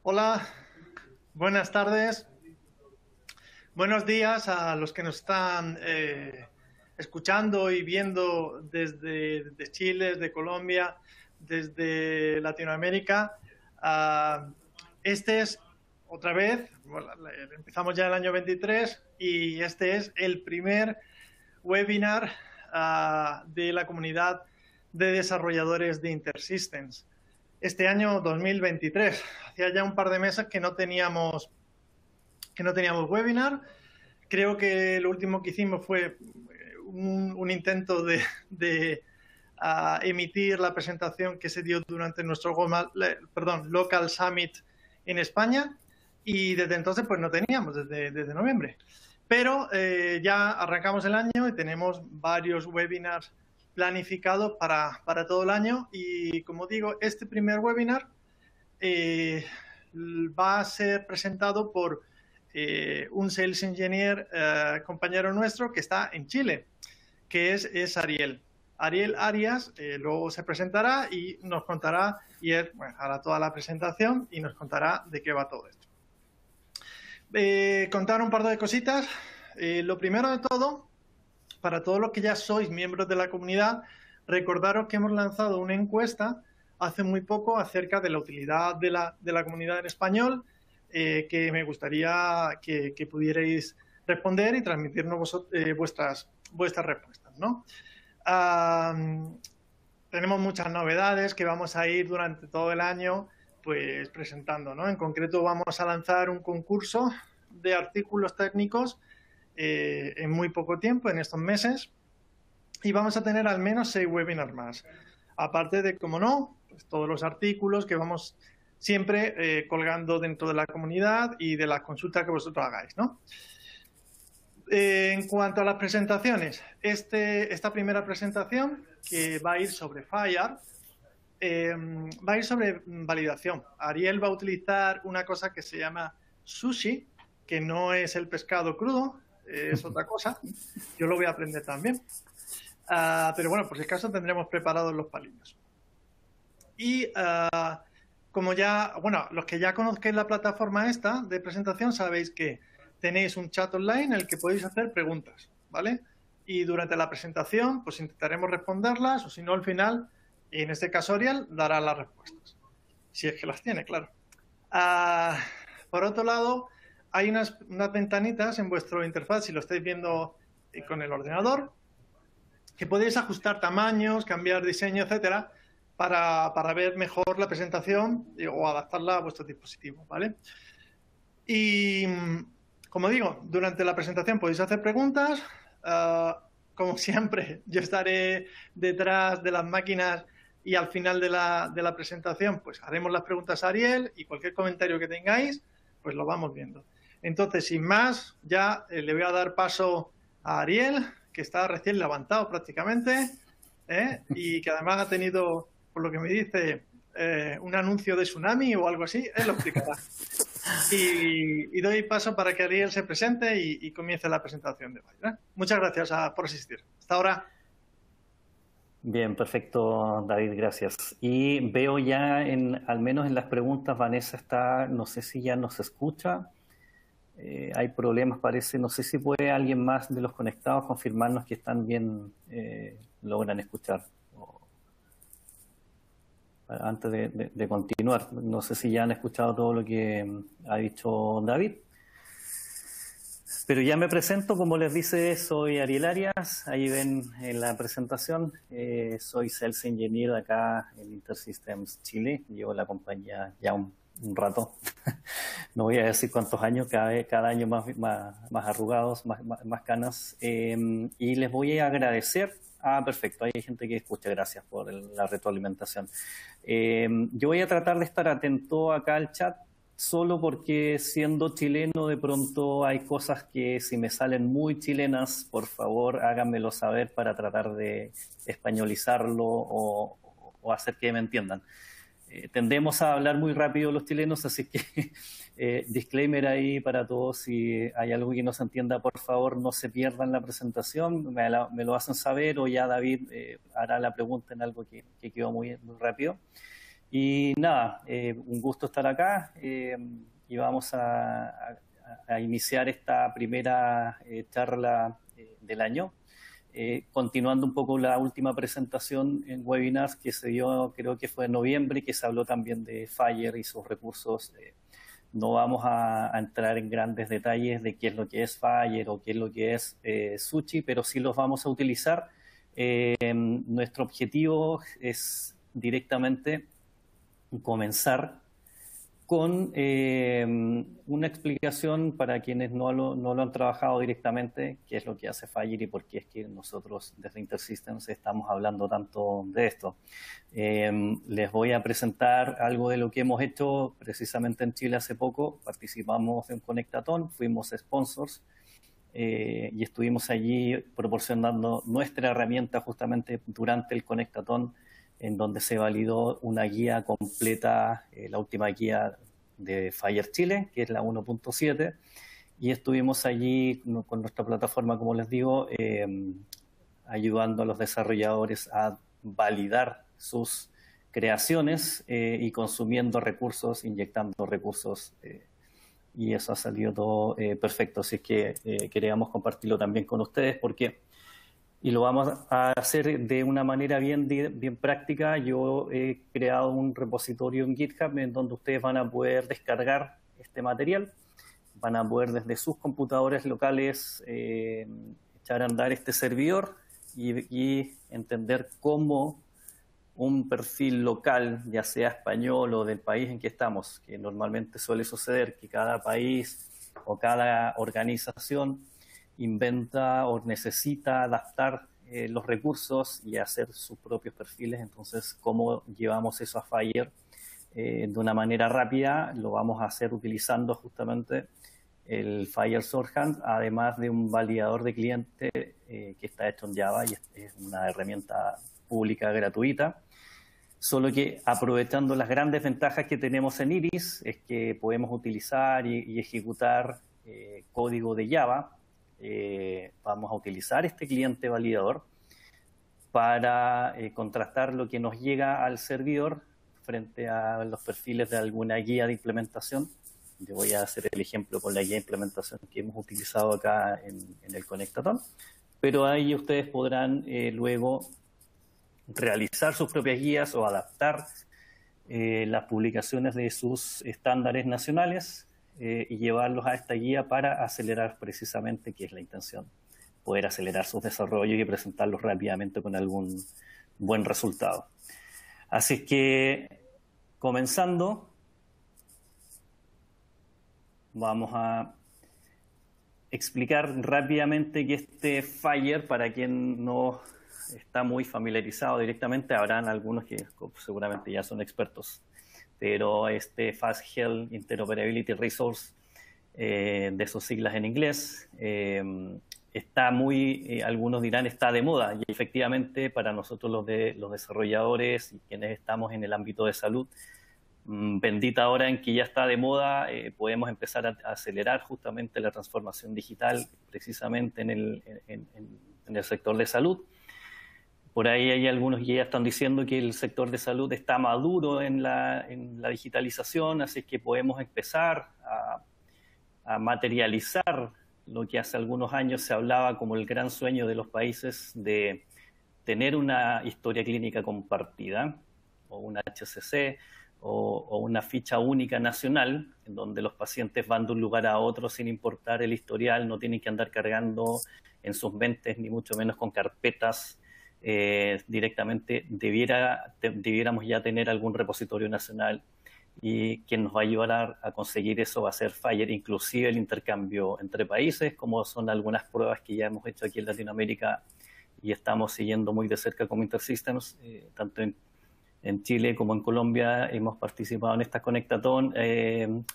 Hola, buenas tardes, buenos días a los que nos están escuchando y viendo desde Chile, desde Colombia, desde Latinoamérica. Este es, otra vez, bueno, empezamos ya el año 23 y este es el primer webinar de la comunidad de desarrolladores de InterSystems. Este año 2023. Hacía ya un par de meses que no teníamos webinar. Creo que lo último que hicimos fue un intento de emitir la presentación que se dio durante nuestro Local Summit en España, y desde entonces pues no teníamos, desde noviembre. Pero ya arrancamos el año y tenemos varios webinars planificados para todo el año, y como digo, este primer webinar va a ser presentado por un Sales Engineer compañero nuestro que está en Chile, que es Ariel. Ariel Arias luego se presentará y nos contará, y él hará toda la presentación y nos contará de qué va todo esto. Contar un par de cositas. Lo primero de todo, para todos los que ya sois miembros de la comunidad, recordaros que hemos lanzado una encuesta hace muy poco acerca de la utilidad de la comunidad en español, que me gustaría que pudierais responder y transmitirnos vuestras respuestas, ¿no? Tenemos muchas novedades que vamos a ir durante todo el año pues presentando, ¿no? En concreto vamos a lanzar un concurso de artículos técnicos en muy poco tiempo, en estos meses, y vamos a tener al menos 6 webinars más. Aparte de, como no, pues todos los artículos que vamos siempre colgando dentro de la comunidad y de las consultas que vosotros hagáis, ¿no? En cuanto a las presentaciones, esta primera presentación, que va a ir sobre FIRE, va a ir sobre validación. Ariel va a utilizar una cosa que se llama sushi, que no es el pescado crudo, es otra cosa. Yo lo voy a aprender también. Pero bueno, por si acaso tendremos preparados los palillos. Y como ya, bueno, los que ya conozcáis la plataforma esta de presentación, sabéis que tenéis un chat online en el que podéis hacer preguntas, ¿vale? Y durante la presentación, pues intentaremos responderlas, o si no, al final, y en este caso Ariel dará las respuestas. Si es que las tiene, claro. Por otro lado, hay unas ventanitas en vuestro interfaz, si lo estáis viendo con el ordenador, que podéis ajustar tamaños, cambiar diseño, etcétera, para ver mejor la presentación o adaptarla a vuestro dispositivo, ¿vale? Y como digo, durante la presentación podéis hacer preguntas. Como siempre, yo estaré detrás de las máquinas y al final de la presentación pues haremos las preguntas a Ariel, y cualquier comentario que tengáis pues lo vamos viendo. Entonces, sin más, ya le voy a dar paso a Ariel, que está recién levantado prácticamente, y que además ha tenido, por lo que me dice, un anuncio de tsunami o algo así. Él lo explicará. Y doy paso para que Ariel se presente y comience la presentación de hoy. Muchas gracias por asistir. Hasta ahora. Bien, perfecto, David, gracias. Y veo ya, al menos en las preguntas, Vanessa está, no sé si ya nos escucha. Hay problemas, parece. No sé si puede alguien más de los conectados confirmarnos que están bien, logran escuchar. Antes de continuar, no sé si ya han escuchado todo lo que ha dicho David. Pero ya me presento, como les dice, soy Ariel Arias. Ahí ven en la presentación. Soy Sales Engineer de acá en InterSystems Chile. Llevo la compañía ya un rato. No voy a decir cuántos años, cada año más arrugados, más canas. Y les voy a agradecer. Perfecto, hay gente que escucha, gracias por la retroalimentación. Yo voy a tratar de estar atento acá al chat, solo porque siendo chileno de pronto hay cosas que si me salen muy chilenas, por favor háganmelo saber para tratar de españolizarlo o hacer que me entiendan. Tendemos a hablar muy rápido los chilenos, así que disclaimer ahí para todos. Si hay algo que no se entienda, por favor no se pierdan la presentación, me lo hacen saber, o ya David hará la pregunta en algo que quedó muy rápido. Y nada, un gusto estar acá y vamos a iniciar esta primera charla del año. Continuando un poco la última presentación en webinars que se dio, creo que fue en noviembre, que se habló también de Fire y sus recursos. No vamos a entrar en grandes detalles de qué es lo que es Fire o qué es lo que es Suchi, pero sí los vamos a utilizar. Nuestro objetivo es directamente comenzar con una explicación para quienes no lo han trabajado directamente, qué es lo que hace Fire y por qué es que nosotros desde InterSystems estamos hablando tanto de esto. Les voy a presentar algo de lo que hemos hecho precisamente en Chile hace poco. Participamos en Conectatón, fuimos sponsors y estuvimos allí proporcionando nuestra herramienta justamente durante el Conectatón, en donde se validó una guía completa, la última guía de Fire Chile, que es la 1.7, y estuvimos allí con nuestra plataforma, como les digo, ayudando a los desarrolladores a validar sus creaciones y consumiendo recursos, inyectando recursos, y eso ha salido todo perfecto. Así es que queríamos compartirlo también con ustedes porque... Y lo vamos a hacer de una manera bien práctica. Yo he creado un repositorio en GitHub en donde ustedes van a poder descargar este material, van a poder desde sus computadores locales echar a andar este servidor y entender cómo un perfil local, ya sea español o del país en que estamos, que normalmente suele suceder que cada país o cada organización inventa o necesita adaptar los recursos y hacer sus propios perfiles. Entonces, ¿cómo llevamos eso a Fire de una manera rápida? Lo vamos a hacer utilizando justamente el Fire Shorthand, además de un validador de cliente que está hecho en Java y es una herramienta pública gratuita. Solo que aprovechando las grandes ventajas que tenemos en Iris, es que podemos utilizar y ejecutar código de Java. Vamos a utilizar este cliente validador para contrastar lo que nos llega al servidor frente a los perfiles de alguna guía de implementación. Yo voy a hacer el ejemplo con la guía de implementación que hemos utilizado acá en el Conectatón, pero ahí ustedes podrán luego realizar sus propias guías o adaptar las publicaciones de sus estándares nacionales y llevarlos a esta guía para acelerar precisamente, que es la intención, poder acelerar sus desarrollos y presentarlos rápidamente con algún buen resultado. Así es que, comenzando, vamos a explicar rápidamente que este Fire, para quien no está muy familiarizado directamente, habrán algunos que seguramente ya son expertos, pero este Fast Health Interoperability Resource, de sus siglas en inglés, está muy, algunos dirán, está de moda, y efectivamente para nosotros los desarrolladores y quienes estamos en el ámbito de salud, bendita hora en que ya está de moda, podemos empezar a acelerar justamente la transformación digital precisamente en el sector de salud. Por ahí hay algunos que ya están diciendo que el sector de salud está maduro en la digitalización, así que podemos empezar a materializar lo que hace algunos años se hablaba como el gran sueño de los países de tener una historia clínica compartida, o una HCC, o una ficha única nacional, en donde los pacientes van de un lugar a otro sin importar el historial, no tienen que andar cargando en sus mentes, ni mucho menos con carpetas. Directamente debiéramos ya tener algún repositorio nacional, y quien nos va a ayudar a conseguir eso va a ser Fire, inclusive el intercambio entre países, como son algunas pruebas que ya hemos hecho aquí en Latinoamérica y estamos siguiendo muy de cerca como InterSystems, tanto en Chile como en Colombia hemos participado en esta Conectatón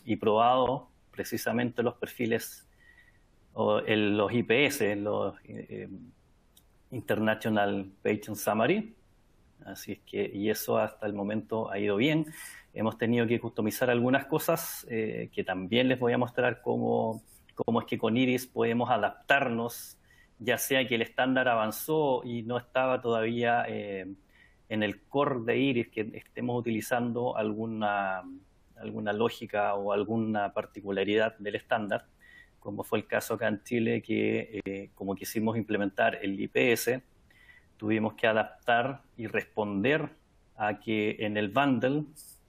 y probado precisamente los perfiles, o los IPS, los International Patient Summary. Así es que, y eso hasta el momento ha ido bien. Hemos tenido que customizar algunas cosas que también les voy a mostrar cómo es que con Iris podemos adaptarnos, ya sea que el estándar avanzó y no estaba todavía en el core de Iris que estemos utilizando alguna lógica o alguna particularidad del estándar, como fue el caso acá en Chile, que como quisimos implementar el IPS, tuvimos que adaptar y responder a que en el bundle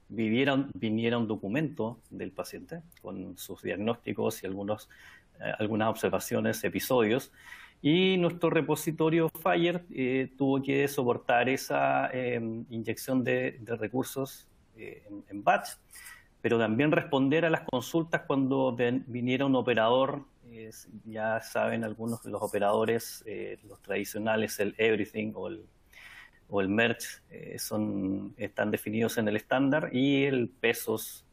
viniera un documento del paciente con sus diagnósticos y algunas observaciones, episodios, y nuestro repositorio Fire tuvo que soportar esa inyección de recursos en batch, pero también responder a las consultas cuando viniera un operador. Ya saben, algunos de los operadores, los tradicionales, el Everything o el Merge, están definidos en el estándar, y el pesos,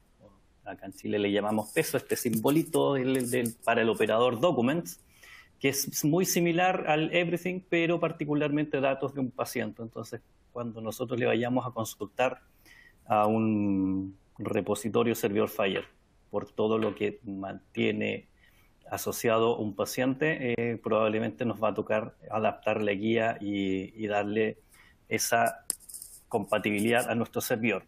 acá en Chile le llamamos peso, este simbolito para el operador Documents, que es muy similar al Everything, pero particularmente datos de un paciente. Entonces, cuando nosotros le vayamos a consultar a un repositorio servidor Fire por todo lo que mantiene asociado un paciente, probablemente nos va a tocar adaptar la guía y darle esa compatibilidad a nuestro servidor.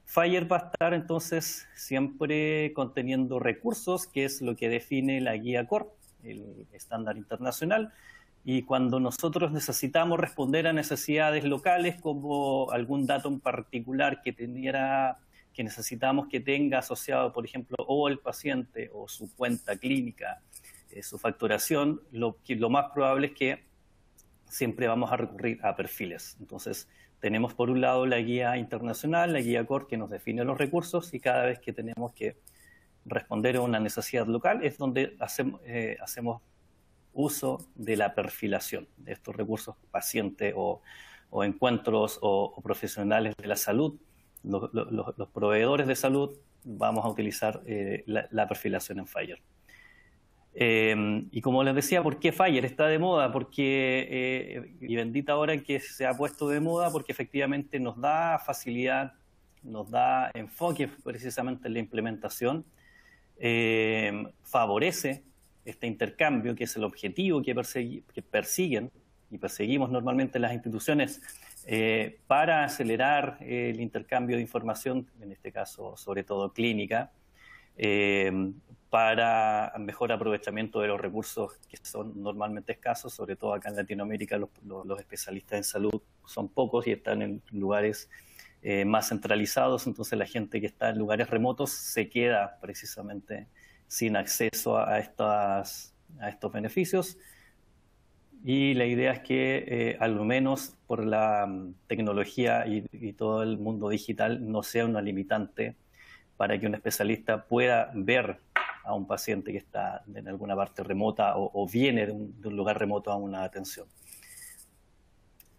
Fire va a estar entonces siempre conteniendo recursos, que es lo que define la guía core, el estándar internacional, y cuando nosotros necesitamos responder a necesidades locales, como algún dato en particular que necesitamos que tenga asociado, por ejemplo, o el paciente o su cuenta clínica, su facturación, lo más probable es que siempre vamos a recurrir a perfiles. Entonces, tenemos por un lado la guía internacional, la guía core, que nos define los recursos, y cada vez que tenemos que responder a una necesidad local es donde hacemos uso de la perfilación de estos recursos, paciente o encuentros o profesionales de la salud. Los proveedores de salud vamos a utilizar la perfilación en Fire. Y como les decía, ¿por qué Fire está de moda? Y bendita hora en que se ha puesto de moda, porque efectivamente nos da facilidad, nos da enfoque precisamente en la implementación, favorece este intercambio, que es el objetivo que persiguen y perseguimos normalmente las instituciones, para acelerar el intercambio de información, en este caso sobre todo clínica, para mejor aprovechamiento de los recursos que son normalmente escasos, sobre todo acá en Latinoamérica los especialistas en salud son pocos y están en lugares más centralizados, entonces la gente que está en lugares remotos se queda precisamente sin acceso a estos beneficios. Y la idea es que, al menos por la tecnología y todo el mundo digital, no sea una limitante para que un especialista pueda ver a un paciente que está en alguna parte remota o viene de un lugar remoto a una atención.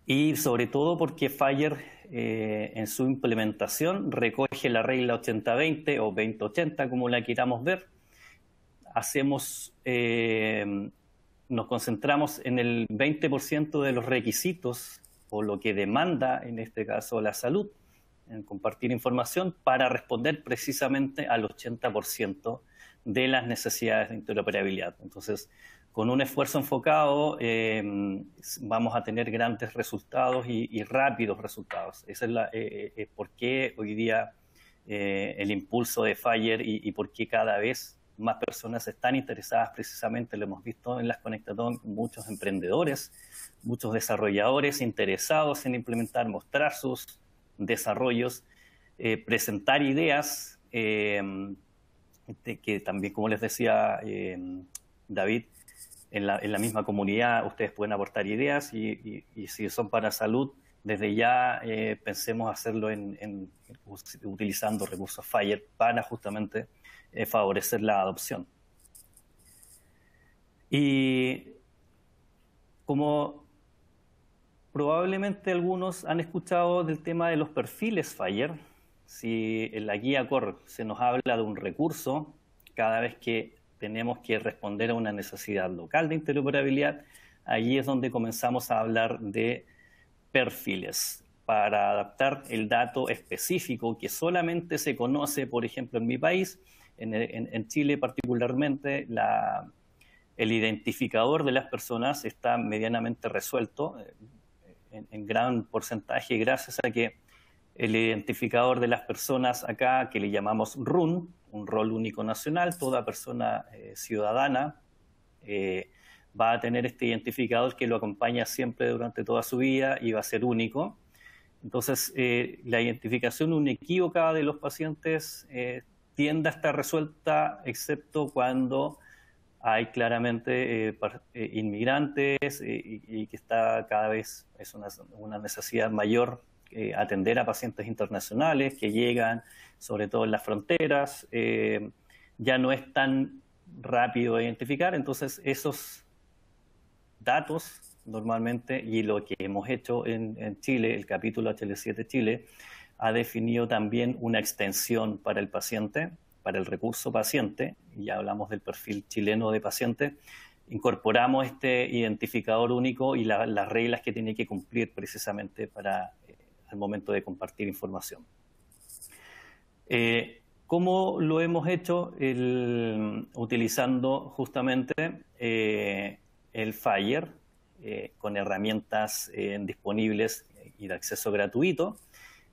Y sobre todo porque Fire, en su implementación, recoge la regla 80-20 o 20-80, como la queramos ver. Nos concentramos en el 20% de los requisitos o lo que demanda, en este caso, la salud, en compartir información para responder precisamente al 80% de las necesidades de interoperabilidad. Entonces, con un esfuerzo enfocado, vamos a tener grandes resultados y rápidos resultados. Esa es por qué hoy día el impulso de Fire y por qué cada vez más personas están interesadas precisamente, lo hemos visto en las Conectatón, muchos emprendedores, muchos desarrolladores interesados en implementar, mostrar sus desarrollos, presentar ideas, que también, como les decía David, en la misma comunidad ustedes pueden aportar ideas y si son para salud, desde ya pensemos hacerlo utilizando recursos Fire para justamente favorecer la adopción. Y como probablemente algunos han escuchado del tema de los perfiles Fire, si en la guía core se nos habla de un recurso, cada vez que tenemos que responder a una necesidad local de interoperabilidad, allí es donde comenzamos a hablar de perfiles para adaptar el dato específico que solamente se conoce, por ejemplo, en mi país, en Chile particularmente, el identificador de las personas está medianamente resuelto. en gran porcentaje gracias a que el identificador de las personas acá, que le llamamos RUN, un rol único nacional, toda persona ciudadana va a tener este identificador que lo acompaña siempre durante toda su vida y va a ser único. Entonces, la identificación inequívoca de los pacientes tiende a estar resuelta, excepto cuando hay claramente inmigrantes y que está cada vez, es una necesidad mayor atender a pacientes internacionales que llegan, sobre todo en las fronteras. Ya no es tan rápido identificar, entonces esos datos normalmente, y lo que hemos hecho en Chile, el capítulo HL7 Chile, ha definido también una extensión para el paciente, para el recurso paciente, y ya hablamos del perfil chileno de paciente. Incorporamos este identificador único y las reglas que tiene que cumplir precisamente para al momento de compartir información. ¿Cómo lo hemos hecho? Utilizando justamente el FHIR con herramientas disponibles y de acceso gratuito.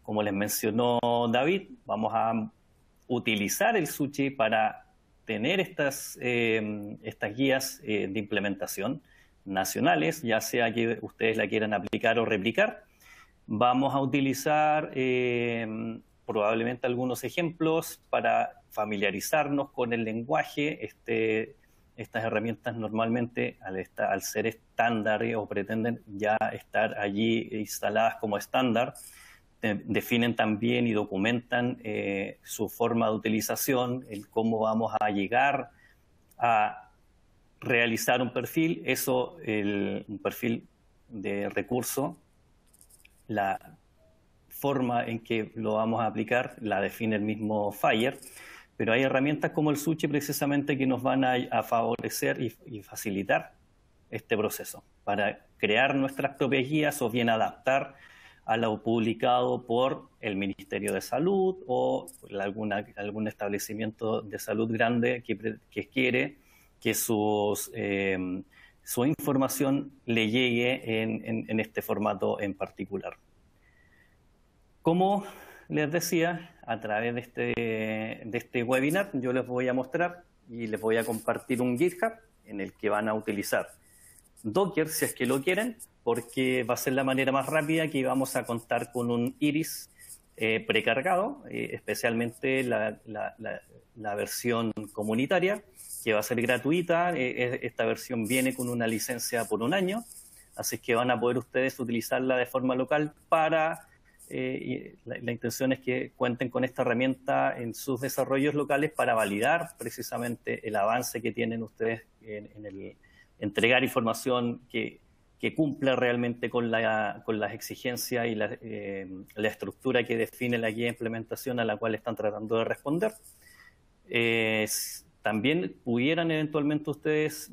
Como les mencionó David, vamos a utilizar el SUCHI para tener estas guías de implementación nacionales, ya sea que ustedes la quieran aplicar o replicar. Vamos a utilizar probablemente algunos ejemplos para familiarizarnos con el lenguaje. Estas herramientas normalmente, al ser estándar o pretenden ya estar allí instaladas como estándar, definen también y documentan su forma de utilización, el cómo vamos a llegar a realizar un perfil. Eso, un perfil de recurso, la forma en que lo vamos a aplicar la define el mismo FHIR, pero hay herramientas como el SUCHI precisamente que nos van a favorecer y facilitar este proceso para crear nuestras propias guías o bien adaptar a lo publicado por el Ministerio de Salud o algún establecimiento de salud grande que quiere que su información le llegue en este formato en particular. Como les decía, a través de este webinar yo les voy a mostrar y les voy a compartir un GitHub en el que van a utilizar Docker, si es que lo quieren, porque va a ser la manera más rápida, que vamos a contar con un iris precargado, especialmente la versión comunitaria, que va a ser gratuita. Esta versión viene con una licencia por 1 año, así que van a poder ustedes utilizarla de forma local para... la intención es que cuenten con esta herramienta en sus desarrollos locales para validar precisamente el avance que tienen ustedes en el entregar información que cumpla realmente con las exigencias y la estructura que define la guía de implementación a la cual están tratando de responder. También pudieran eventualmente ustedes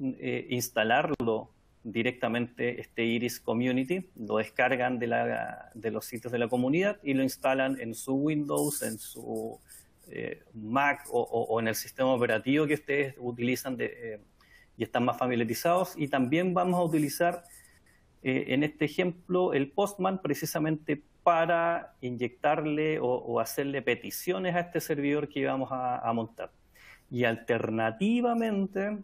instalarlo directamente, este Iris Community, lo descargan de los sitios de la comunidad y lo instalan en su Windows, en su Mac o en el sistema operativo que ustedes utilizan y están más familiarizados. Y también vamos a utilizar en este ejemplo el Postman precisamente para inyectarle o hacerle peticiones a este servidor que vamos a montar. Y alternativamente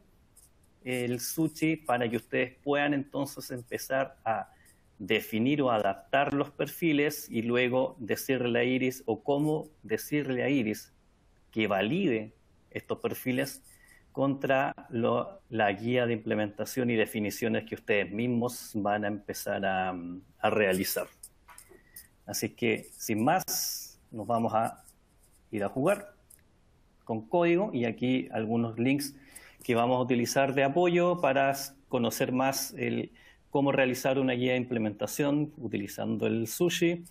el SUCHI para que ustedes puedan entonces empezar a definir o adaptar los perfiles y luego decirle a Iris o cómo decirle a Iris que valide estos perfiles contra la guía de implementación y definiciones que ustedes mismos van a empezar a realizar. Así que, sin más, nos vamos a ir a jugar con código y aquí algunos links que vamos a utilizar de apoyo para conocer más cómo realizar una guía de implementación utilizando el SUCHI,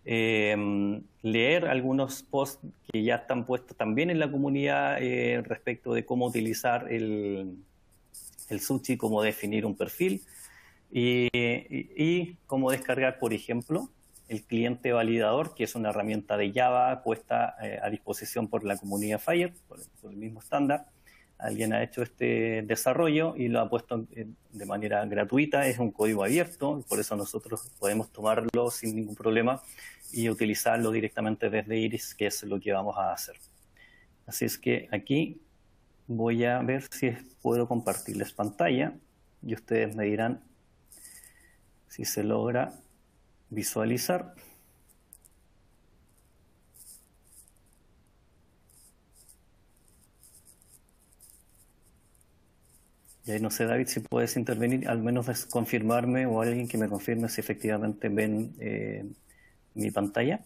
leer algunos posts que ya están puestos también en la comunidad respecto de cómo utilizar el SUCHI, cómo definir un perfil y cómo descargar, por ejemplo, el cliente validador, que es una herramienta de Java puesta a disposición por la comunidad FHIR, por el mismo estándar, alguien ha hecho este desarrollo y lo ha puesto de manera gratuita, es un código abierto, por eso nosotros podemos tomarlo sin ningún problema y utilizarlo directamente desde Iris, que es lo que vamos a hacer. Así es que aquí voy a ver si puedo compartirles pantalla y ustedes me dirán si se logra visualizar. Y ahí no sé, David, si puedes intervenir, al menos confirmarme o alguien que me confirme si efectivamente ven mi pantalla.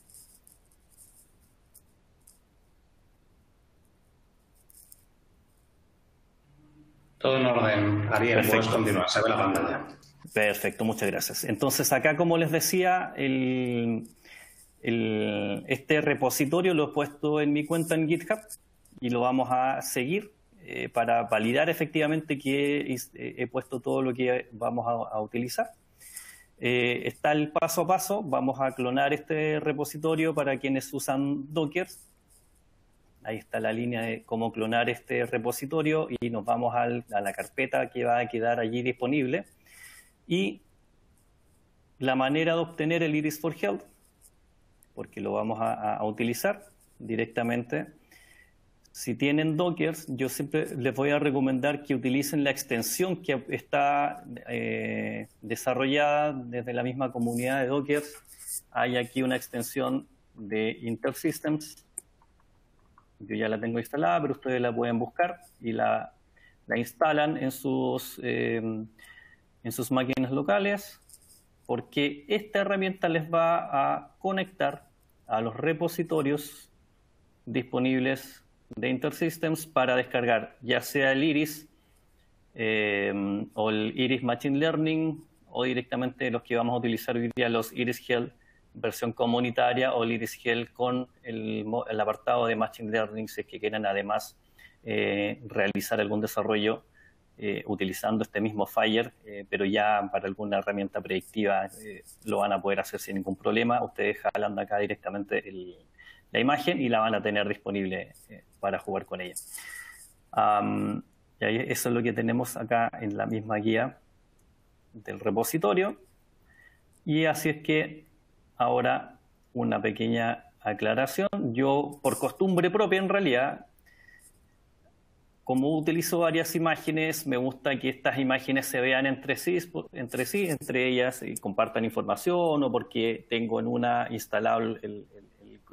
Todo en orden, Ariel. Perfecto. Puedes continuar, se ve la pantalla. Perfecto, muchas gracias. Entonces acá, como les decía, este repositorio lo he puesto en mi cuenta en GitHub y lo vamos a seguir para validar efectivamente que he puesto todo lo que vamos a utilizar. Está el paso a paso, vamos a clonar este repositorio para quienes usan Docker. Ahí está la línea de cómo clonar este repositorio y nos vamos a la carpeta que va a quedar allí disponible. Y la manera de obtener el Iris for Health, porque lo vamos a utilizar directamente. Si tienen Docker, yo siempre les voy a recomendar que utilicen la extensión que está desarrollada desde la misma comunidad de Docker. Hay aquí una extensión de InterSystems. Yo ya la tengo instalada, pero ustedes la pueden buscar y la instalan en sus máquinas locales, porque esta herramienta les va a conectar a los repositorios disponibles de InterSystems para descargar ya sea el Iris o el Iris Machine Learning o directamente los que vamos a utilizar hoy día, los Iris Health versión comunitaria o el Iris Health con el apartado de Machine Learning si es que quieren además realizar algún desarrollo utilizando este mismo Fire, pero ya para alguna herramienta predictiva lo van a poder hacer sin ningún problema. Ustedes jalan de acá directamente la imagen y la van a tener disponible para jugar con ella. Y ahí, eso es lo que tenemos acá en la misma guía del repositorio. Y así es que ahora una pequeña aclaración. Yo, por costumbre propia en realidad, como utilizo varias imágenes, me gusta que estas imágenes se vean entre entre ellas y compartan información, o porque tengo en una instalado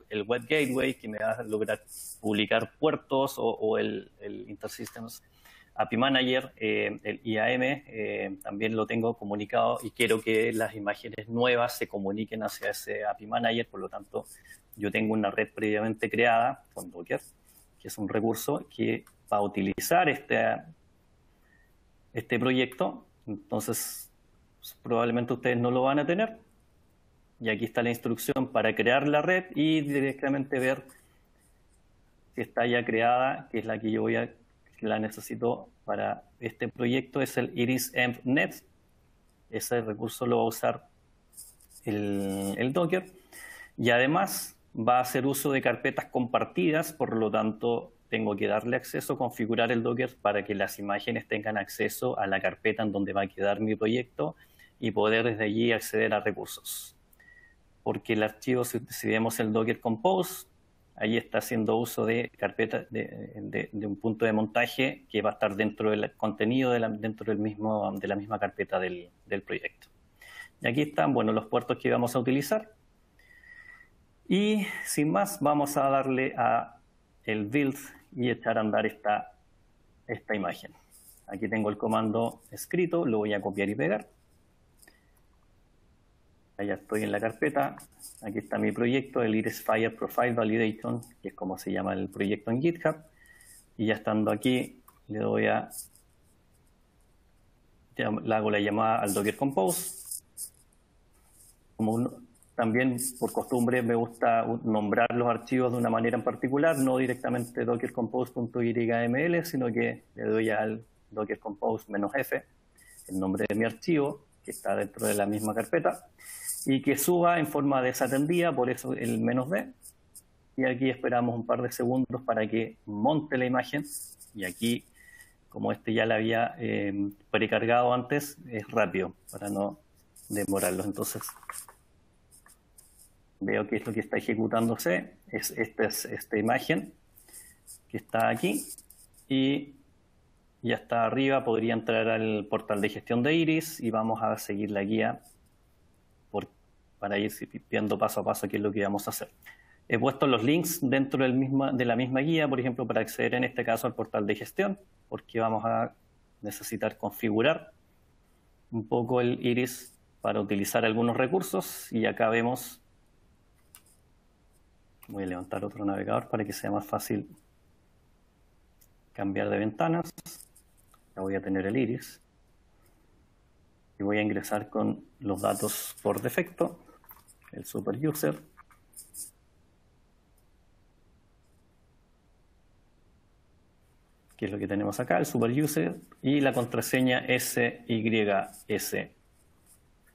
el Web Gateway que me va a lograr publicar puertos, o el InterSystems API Manager, el IAM, también lo tengo comunicado y quiero que las imágenes nuevas se comuniquen hacia ese API Manager. Por lo tanto, yo tengo una red previamente creada con Docker, que es un recurso que va a utilizar este proyecto. Entonces, probablemente ustedes no lo van a tener. Y aquí está la instrucción para crear la red y directamente ver si está ya creada, que es la que yo la necesito para este proyecto, es el IrisEmpNet. Ese recurso lo va a usar el Docker. Y además va a hacer uso de carpetas compartidas, por lo tanto tengo que darle acceso, configurar el Docker para que las imágenes tengan acceso a la carpeta en donde va a quedar mi proyecto y poder desde allí acceder a recursos. Porque el archivo, si vemos el Docker Compose, ahí está haciendo uso de carpeta de un punto de montaje que va a estar dentro del contenido dentro de la misma carpeta del proyecto. Y aquí están, bueno, los puertos que vamos a utilizar. Y sin más, vamos a darle a el build y echar a andar esta imagen. Aquí tengo el comando escrito, lo voy a copiar y pegar. Allá estoy en la carpeta. Aquí está mi proyecto, el Iris Fire Profile Validation, que es como se llama el proyecto en GitHub. Y ya estando aquí, le hago la llamada al Docker Compose. También, por costumbre, me gusta nombrar los archivos de una manera en particular, no directamente dockercompose.yml, sino que le doy al Docker Compose -f, el nombre de mi archivo, que está dentro de la misma carpeta, y que suba en forma desatendida, por eso el -d. Y aquí esperamos un par de segundos para que monte la imagen, y aquí como este ya lo había precargado antes, es rápido para no demorarlo. Entonces, veo qué es lo que está ejecutándose. Es esta imagen que está aquí y ya está arriba. Podría entrar al portal de gestión de Iris y vamos a seguir la guía para ir viendo paso a paso qué es lo que vamos a hacer. He puesto los links dentro de la misma guía, por ejemplo, para acceder en este caso al portal de gestión, porque vamos a necesitar configurar un poco el Iris para utilizar algunos recursos. Y acá vemos, voy a levantar otro navegador para que sea más fácil cambiar de ventanas. Ya voy a tener el Iris y voy a ingresar con los datos por defecto, el super user. Que es lo que tenemos acá, el super user, y la contraseña SYS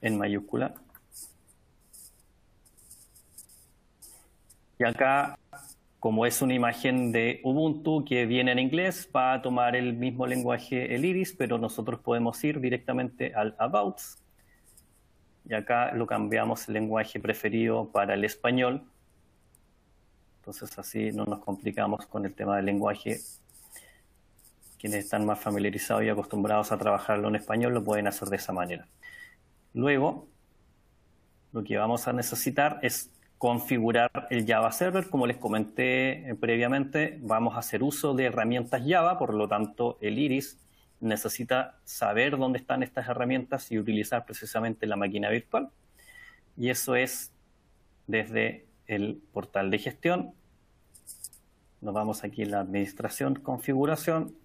en mayúscula. Y acá, como es una imagen de Ubuntu que viene en inglés, va a tomar el mismo lenguaje el Iris, pero nosotros podemos ir directamente al About. Y acá lo cambiamos el lenguaje preferido para el español. Entonces así no nos complicamos con el tema del lenguaje. Quienes están más familiarizados y acostumbrados a trabajarlo en español lo pueden hacer de esa manera. Luego, lo que vamos a necesitar es configurar el Java Server. Como les comenté previamente, vamos a hacer uso de herramientas Java, por lo tanto el Iris necesita saber dónde están estas herramientas y utilizar precisamente la máquina virtual. Y eso es desde el portal de gestión. Nos vamos aquí en la administración, configuración.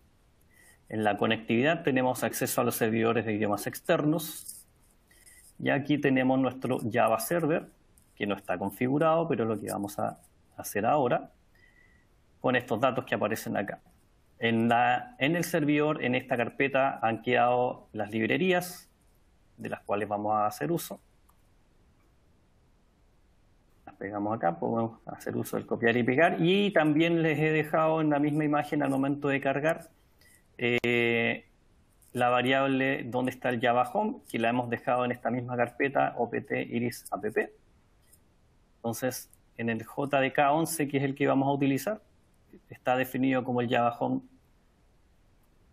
En la conectividad tenemos acceso a los servidores de idiomas externos. Y aquí tenemos nuestro Java Server, que no está configurado, pero es lo que vamos a hacer ahora, con estos datos que aparecen acá. En el servidor, en esta carpeta, han quedado las librerías, de las cuales vamos a hacer uso. Las pegamos acá, podemos hacer uso del copiar y pegar. Y también les he dejado en la misma imagen al momento de cargar la variable donde está el Java Home, que la hemos dejado en esta misma carpeta opt iris app. Entonces, en el JDK11, que es el que vamos a utilizar, está definido como el Java Home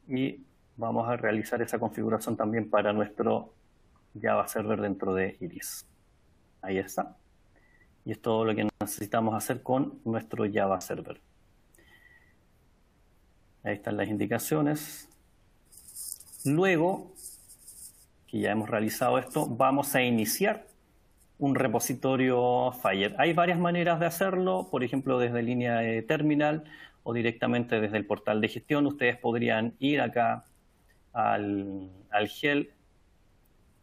y vamos a realizar esa configuración también para nuestro Java Server dentro de Iris. Ahí está. Y es todo lo que necesitamos hacer con nuestro Java Server. Ahí están las indicaciones. Luego, que ya hemos realizado esto, vamos a iniciar un repositorio Fire. Hay varias maneras de hacerlo, por ejemplo, desde línea de terminal o directamente desde el portal de gestión. Ustedes podrían ir acá al help,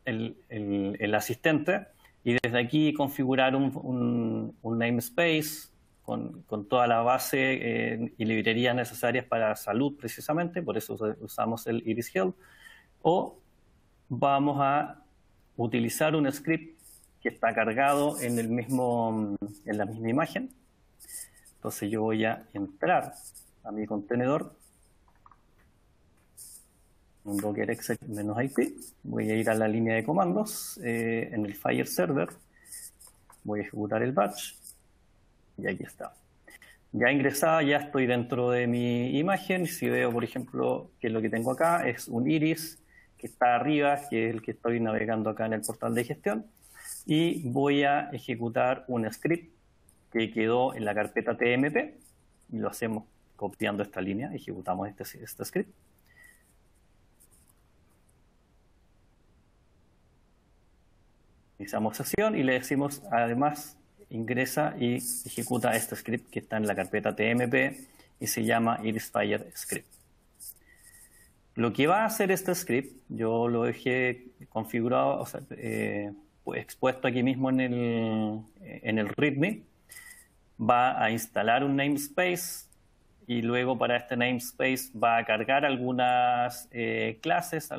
el asistente, y desde aquí configurar un namespace con toda la base y librerías necesarias para salud precisamente, por eso usamos el Iris Help, o vamos a utilizar un script que está cargado en la misma imagen. Entonces yo voy a entrar a mi contenedor, un docker exec -ip, voy a ir a la línea de comandos, en el Fire Server, voy a ejecutar el batch, y aquí está. Ya ingresada, ya estoy dentro de mi imagen. Si veo, por ejemplo, que lo que tengo acá es un Iris que está arriba, que es el que estoy navegando acá en el portal de gestión, y voy a ejecutar un script que quedó en la carpeta TMP, y lo hacemos copiando esta línea, ejecutamos este script. Iniciamos sesión y le decimos, además, ingresa y ejecuta este script que está en la carpeta TMP y se llama IrisFire Script. Lo que va a hacer este script, yo lo dejé configurado, o sea, expuesto aquí mismo en el README, va a instalar un namespace y luego para este namespace va a cargar algunas clases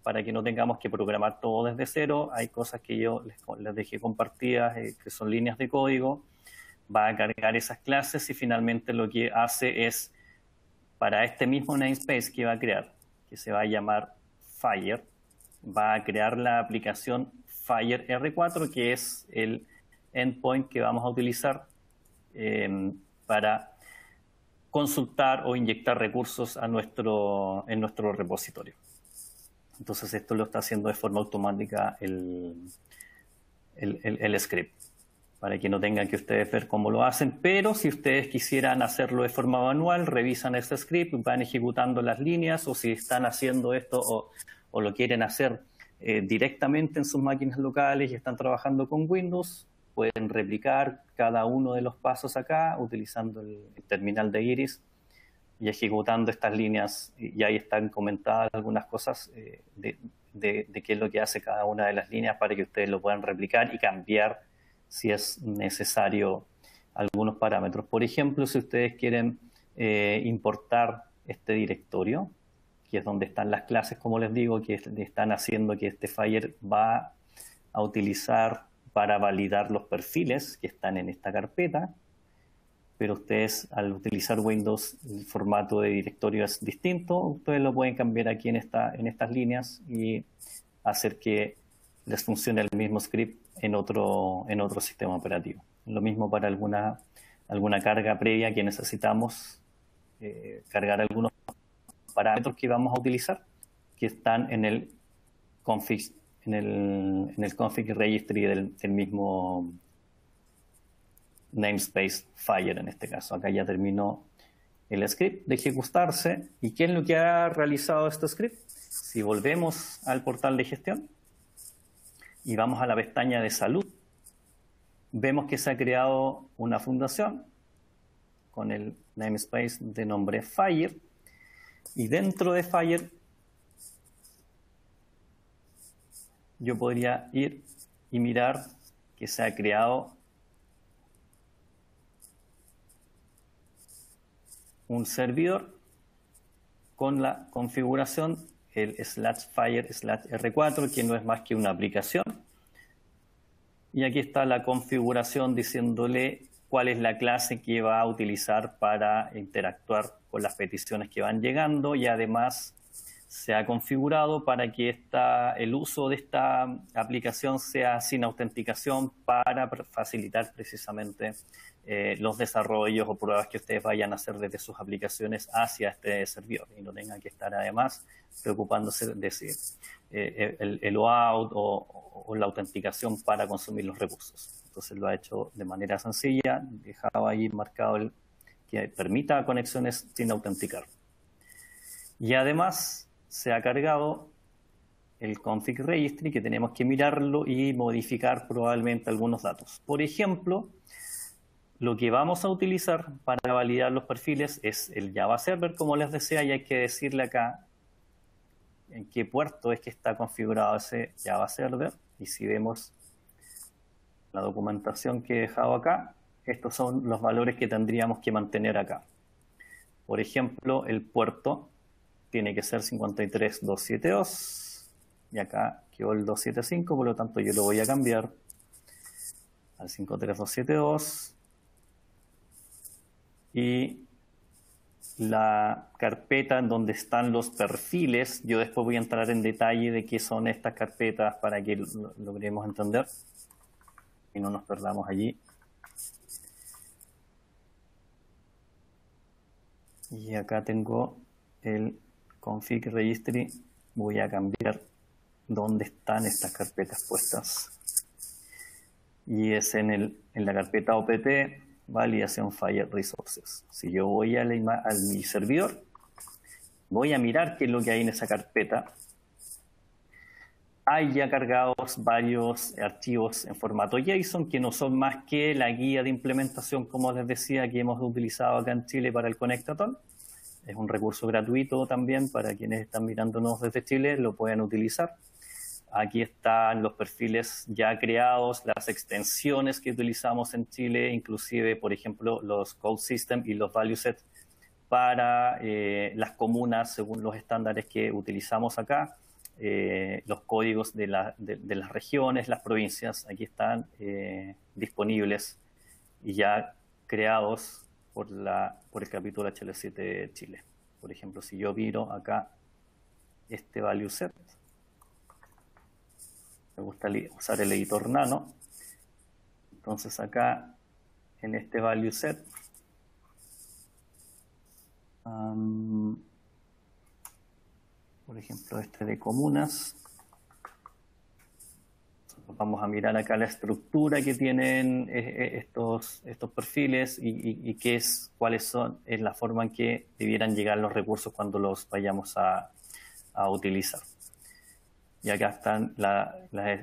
para que no tengamos que programar todo desde cero. Hay cosas que yo les dejé compartidas que son líneas de código. Va a cargar esas clases y finalmente lo que hace es para este mismo namespace que va a crear, que se va a llamar Fire, va a crear la aplicación Fire R4, que es el endpoint que vamos a utilizar para consultar o inyectar recursos en nuestro repositorio. Entonces esto lo está haciendo de forma automática el script, para que no tengan que ustedes ver cómo lo hacen, pero si ustedes quisieran hacerlo de forma manual, revisan este script, van ejecutando las líneas, o si están haciendo esto o lo quieren hacer directamente en sus máquinas locales y están trabajando con Windows, pueden replicar cada uno de los pasos acá utilizando el terminal de Iris y ejecutando estas líneas, y ahí están comentadas algunas cosas de qué es lo que hace cada una de las líneas para que ustedes lo puedan replicar y cambiar si es necesario algunos parámetros. Por ejemplo, si ustedes quieren importar este directorio, que es donde están las clases, como les digo, que están haciendo que este Fire va a utilizar para validar los perfiles que están en esta carpeta, pero ustedes al utilizar Windows el formato de directorio es distinto, ustedes lo pueden cambiar aquí en estas líneas y hacer que les funcione el mismo script en otro sistema operativo. Lo mismo para alguna carga previa que necesitamos cargar algunos parámetros que vamos a utilizar, que están en el config registry del mismo namespace Fire en este caso. Acá ya terminó el script de ejecutarse. ¿Y qué es lo que ha realizado este script? Si volvemos al portal de gestión y vamos a la pestaña de salud, vemos que se ha creado una fundación con el namespace de nombre Fire, y dentro de Fire yo podría ir y mirar que se ha creado un servidor con la configuración el /fire/r4, que no es más que una aplicación. Y aquí está la configuración diciéndole cuál es la clase que va a utilizar para interactuar con las peticiones que van llegando, y además se ha configurado para que el uso de esta aplicación sea sin autenticación para facilitar precisamente los desarrollos o pruebas que ustedes vayan a hacer desde sus aplicaciones hacia este servidor, y no tengan que estar además preocupándose de si el OAuth o la autenticación para consumir los recursos. Entonces lo ha hecho de manera sencilla, dejaba ahí marcado que permita conexiones sin autenticar. Y además se ha cargado el config registry, que tenemos que mirarlo y modificar probablemente algunos datos. Por ejemplo, lo que vamos a utilizar para validar los perfiles es el Java Server, como les decía, y hay que decirle acá en qué puerto es que está configurado ese Java Server. Y si vemos la documentación que he dejado acá, estos son los valores que tendríamos que mantener acá. Por ejemplo, el puerto tiene que ser 53272, y acá quedó el 275, por lo tanto yo lo voy a cambiar al 53272. Y la carpeta en donde están los perfiles, yo después voy a entrar en detalle de qué son estas carpetas para que logremos entender y no nos perdamos allí. Y acá tengo el config registry, voy a cambiar dónde están estas carpetas puestas. Y es en la carpeta OPT, validación Fire Resources. Si yo voy a mi servidor, voy a mirar qué es lo que hay en esa carpeta. Hay ya cargados varios archivos en formato JSON que no son más que la guía de implementación, como les decía, que hemos utilizado acá en Chile para el Connectathon. Es un recurso gratuito también para quienes están mirándonos desde Chile, lo pueden utilizar. Aquí están los perfiles ya creados, las extensiones que utilizamos en Chile, inclusive, por ejemplo, los Code System y los Value Set para las comunas según los estándares que utilizamos acá. Los códigos de las regiones, las provincias, aquí están disponibles y ya creados por el capítulo HL7 Chile. Por ejemplo, si yo miro acá este value set, me gusta usar el editor Nano, entonces acá en este value set, por ejemplo este de comunas, vamos a mirar acá la estructura que tienen estos perfiles y cuáles son, es la forma en que debieran llegar los recursos cuando los vayamos a utilizar. Y acá están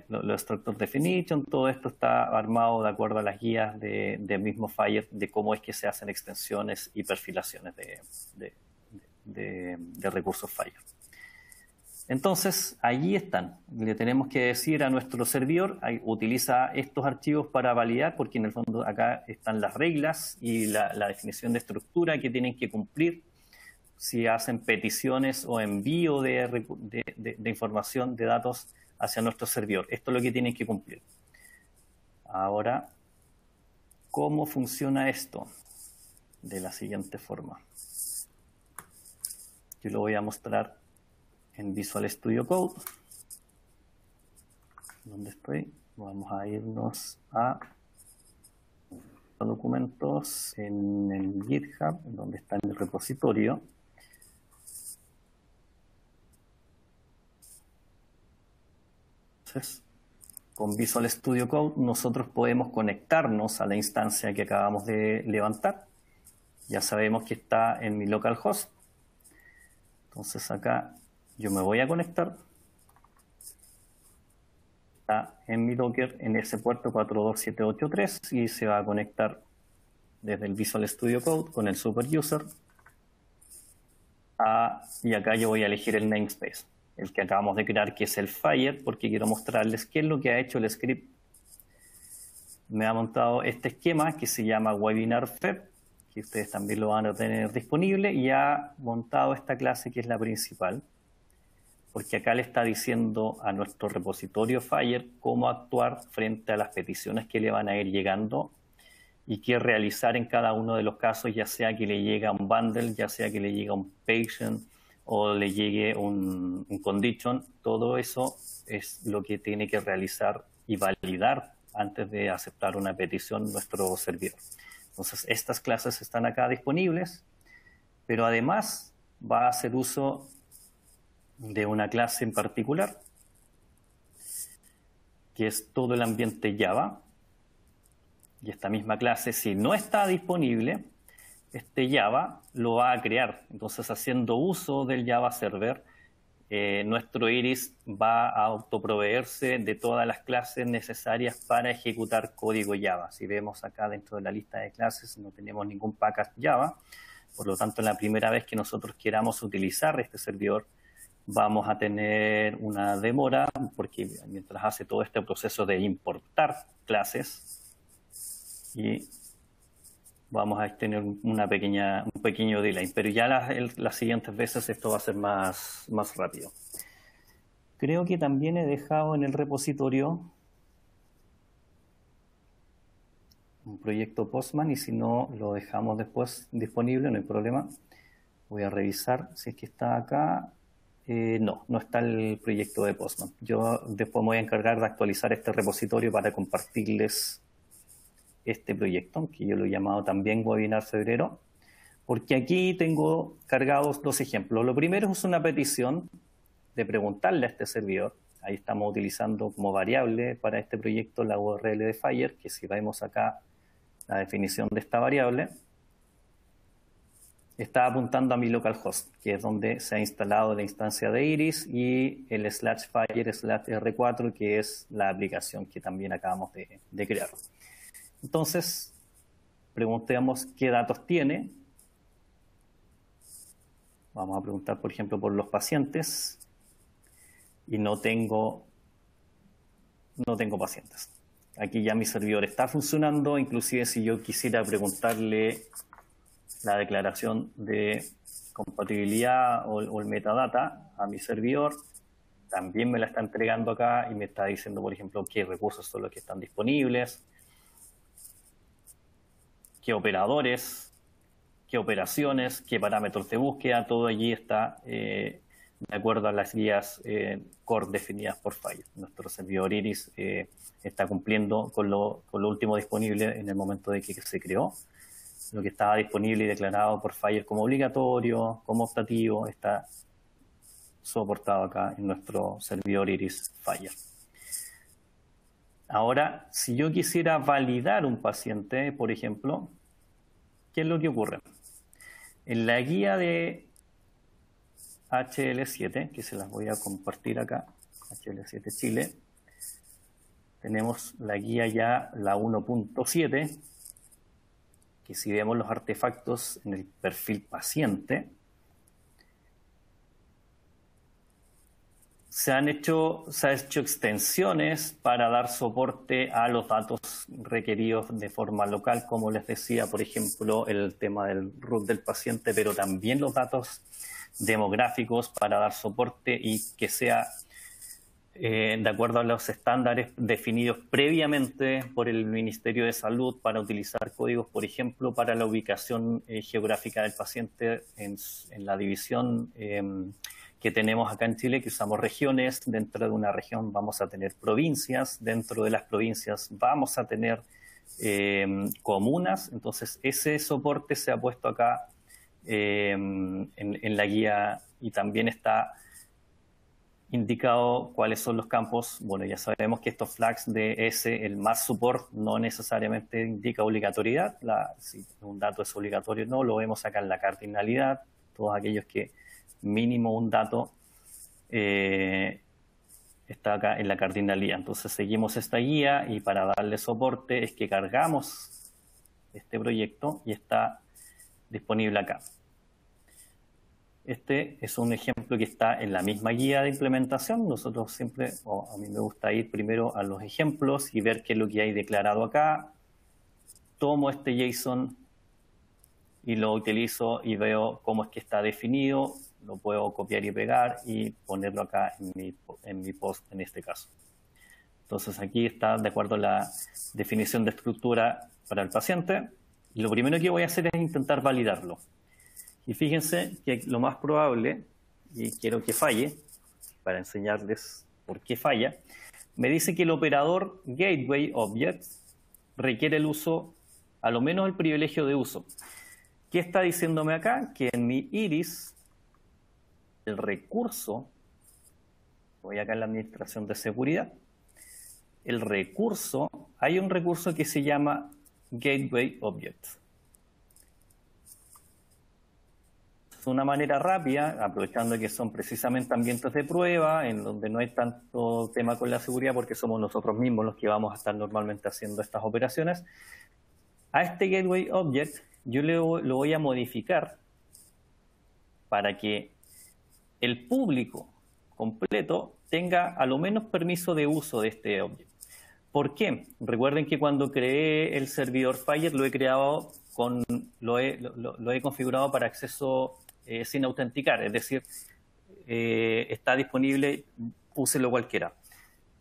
los structure definition, todo esto está armado de acuerdo a las guías del mismo Fire de cómo es que se hacen extensiones y perfilaciones de recursos Fire. Entonces, allí están. Le tenemos que decir a nuestro servidor, utiliza estos archivos para validar, porque en el fondo acá están las reglas y la definición de estructura que tienen que cumplir si hacen peticiones o envío de información, de datos hacia nuestro servidor. Esto es lo que tienen que cumplir. Ahora, ¿cómo funciona esto? De la siguiente forma. Yo lo voy a mostrar en Visual Studio Code. ¿Dónde estoy? Vamos a irnos a documentos en el GitHub, donde está en el repositorio. Entonces, con Visual Studio Code nosotros podemos conectarnos a la instancia que acabamos de levantar. Ya sabemos que está en mi localhost. Entonces acá yo me voy a conectar. Está en mi Docker en ese puerto 42783 y se va a conectar desde el Visual Studio Code con el super user. Y acá yo voy a elegir el namespace, el que acabamos de crear, que es el Fire, porque quiero mostrarles qué es lo que ha hecho el script. Me ha montado este esquema que se llama Webinar Fed, que ustedes también lo van a tener disponible, y ha montado esta clase que es la principal, porque acá le está diciendo a nuestro repositorio Fire cómo actuar frente a las peticiones que le van a ir llegando y qué realizar en cada uno de los casos, ya sea que le llegue un bundle, ya sea que le llegue un patient o le llegue un condition. Todo eso es lo que tiene que realizar y validar antes de aceptar una petición nuestro servidor. Entonces, estas clases están acá disponibles, pero además va a hacer uso de una clase en particular, que es todo el ambiente Java. Y esta misma clase, si no está disponible, este Java lo va a crear. Entonces, haciendo uso del Java Server, nuestro Iris va a autoproveerse de todas las clases necesarias para ejecutar código Java. Si vemos acá dentro de la lista de clases, no tenemos ningún package Java. Por lo tanto, la primera vez que nosotros queramos utilizar este servidor, vamos a tener una demora, porque mientras hace todo este proceso de importar clases, y vamos a tener un pequeño delay, pero ya las siguientes veces esto va a ser más rápido. Creo que también he dejado en el repositorio un proyecto Postman, y si no lo dejamos después disponible, no hay problema. Voy a revisar si es que está acá. No está el proyecto de Postman. Yo después me voy a encargar de actualizar este repositorio para compartirles este proyecto, que yo lo he llamado también Webinar Febrero, porque aquí tengo cargados dos ejemplos. Lo primero es una petición de preguntarle a este servidor. Ahí estamos utilizando como variable para este proyecto la URL de Fire, que si vemos acá la definición de esta variable, está apuntando a mi localhost, que es donde se ha instalado la instancia de Iris, y el /fire/r4, que es la aplicación que también acabamos de crear. Entonces, preguntemos qué datos tiene. Vamos a preguntar, por ejemplo, por los pacientes. Y no tengo pacientes. Aquí ya mi servidor está funcionando. Inclusive si yo quisiera preguntarle la declaración de compatibilidad o el metadata a mi servidor, también me la está entregando acá y me está diciendo, por ejemplo, qué recursos son los que están disponibles, qué operadores qué operaciones, qué parámetros de búsqueda, todo allí está de acuerdo a las guías core definidas por Fire. Nuestro servidor Iris está cumpliendo con lo último disponible en el momento de que se creó. Lo que estaba disponible y declarado por Fire como obligatorio, como optativo, está soportado acá en nuestro servidor Iris Fire. Ahora, si yo quisiera validar un paciente, por ejemplo, ¿qué es lo que ocurre? En la guía de HL7, que se las voy a compartir acá, HL7 Chile, tenemos la guía ya, la 1.7, que si vemos los artefactos en el perfil paciente, se ha hecho extensiones para dar soporte a los datos requeridos de forma local, como les decía, por ejemplo, el tema del root del paciente, pero también los datos demográficos para dar soporte y que sea de acuerdo a los estándares definidos previamente por el Ministerio de Salud para utilizar códigos, por ejemplo, para la ubicación geográfica del paciente en la división que tenemos acá en Chile, que usamos regiones. Dentro de una región vamos a tener provincias, dentro de las provincias vamos a tener comunas. Entonces, ese soporte se ha puesto acá en la guía y también está indicado cuáles son los campos. Bueno, ya sabemos que estos flags de ese, el más support, no necesariamente indica obligatoriedad. Si un dato es obligatorio, no, lo vemos acá en la cardinalidad. Todos aquellos que mínimo un dato está acá en la cardinalidad. Entonces seguimos esta guía y para darle soporte es que cargamos este proyecto y está disponible acá. Este es un ejemplo que está en la misma guía de implementación. Nosotros siempre, a mí me gusta ir primero a los ejemplos y ver qué es lo que hay declarado acá. Tomo este JSON y lo utilizo y veo cómo es que está definido. Lo puedo copiar y pegar y ponerlo acá en mi post en este caso. Entonces aquí está de acuerdo a la definición de estructura para el paciente. Y lo primero que voy a hacer es intentar validarlo. Y fíjense que lo más probable, y quiero que falle, para enseñarles por qué falla, me dice que el operador Gateway Object requiere el uso, a lo menos el privilegio de uso. ¿Qué está diciéndome acá? Que en mi Iris, el recurso, voy acá en la administración de seguridad, el recurso, hay un recurso que se llama Gateway Object. Es una manera rápida, aprovechando que son precisamente ambientes de prueba, en donde no hay tanto tema con la seguridad, porque somos nosotros mismos los que vamos a estar normalmente haciendo estas operaciones. A este Gateway Object yo lo voy a modificar para que el público completo tenga a lo menos permiso de uso de este object. ¿Por qué? Recuerden que cuando creé el servidor Fire lo he creado lo he configurado para acceso sin autenticar, es decir, está disponible, úselo cualquiera.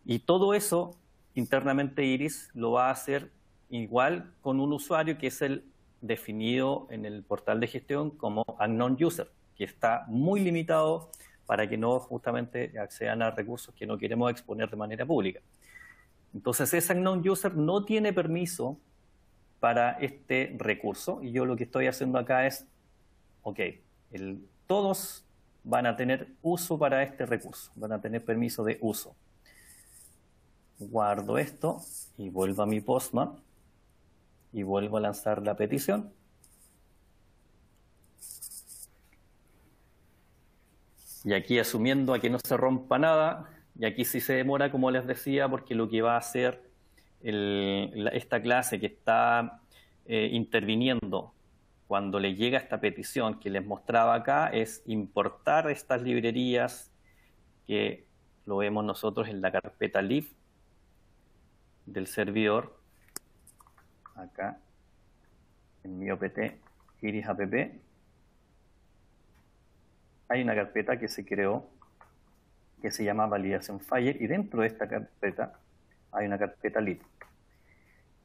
Y todo eso internamente Iris lo va a hacer igual con un usuario que es el definido en el portal de gestión como unknown user, que está muy limitado para que no justamente accedan a recursos que no queremos exponer de manera pública. Entonces, ese unknown user no tiene permiso para este recurso y yo lo que estoy haciendo acá es, ok, todos van a tener uso para este recurso, van a tener permiso de uso. Guardo esto y vuelvo a mi Postman y vuelvo a lanzar la petición. Y aquí asumiendo a que no se rompa nada, y aquí sí se demora, como les decía, porque lo que va a hacer esta clase que está interviniendo cuando le llega esta petición que les mostraba acá es importar estas librerías que lo vemos nosotros en la carpeta lib del servidor, acá en mi opt iris app. Hay una carpeta que se creó que se llama validación Fire y dentro de esta carpeta hay una carpeta lib.